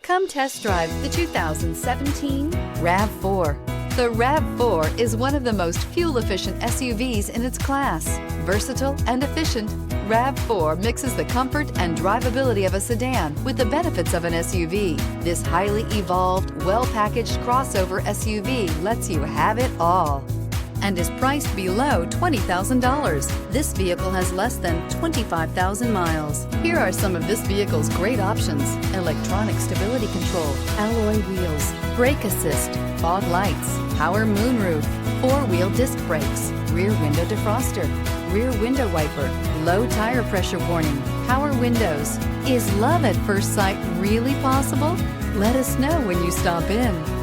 Come test drive the 2017 RAV4. The RAV4 is one of the most fuel-efficient SUVs in its class. Versatile and efficient, RAV4 mixes the comfort and drivability of a sedan with the benefits of an SUV. This highly evolved, well-packaged crossover SUV lets you have it all and is priced below $20,000. This vehicle has less than 25,000 miles. Here are some of this vehicle's great options: electronic stability control, alloy wheels, brake assist, fog lights, power moonroof, four-wheel disc brakes, rear window defroster, rear window wiper, low tire pressure warning, power windows. Is love at first sight really possible? Let us know when you stop in.